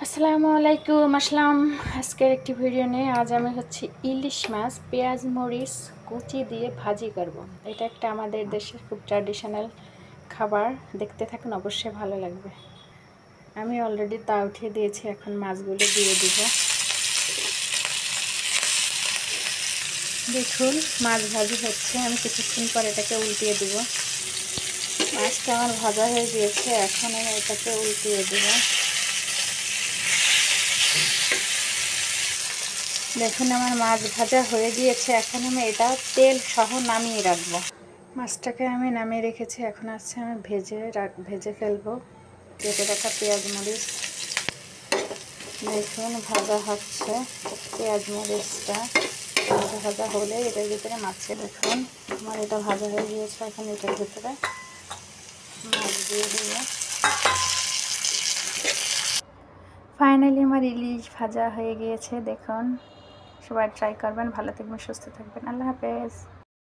আসসালামু আলাইকুম আসসালাম। আজকের একটি ভিডিও নিয়ে আজ আমি ইলিশ মাছ পেঁয়াজ মরিচ কুচি দিয়ে ভাজি করব। এটা একটা আমাদের দেশের খুব ট্র্যাডিশনাল খাবার। দেখতে থাকুন, অবশ্যই ভালো লাগবে। আমি অলরেডি তা উঠিয়ে দিয়েছি, এখন মাছগুলো দিয়ে দিব। দেখুন মাছ ভাজি হচ্ছে, আমি কিছুক্ষণ পর এটাকে উল্টিয়ে দিব। মাছটা আমার ভাজা হয়ে গিয়েছে, এখন আমি এটাকে উল্টিয়ে দিব। দেখুন আমার মাছ ভাজা হয়ে গিয়েছে, এখন আমি এটা তেল সহ নামিয়ে রাখবো। মাছটাকে আমি নামিয়ে রেখেছি, এখন আসছে আমি ভেজে ফেলবো কেটে রাখা পেঁয়াজ মরিচ। দেখুন ভাজা হচ্ছে পেঁয়াজ মরিচটা, ভাজা হলে এটার ভিতরে মাছে, দেখুন আমার এটা ভাজা হয়ে গিয়েছে, এখন এটার ভিতরে মাছ দিয়ে দিব। ফাইনালি আমার ইলিশ ভাজা হয়ে গিয়েছে। দেখুন সবাই ট্রাই করবেন, ভালো থাকবেন, সুস্থ থাকবেন। আল্লাহ হাফেজ।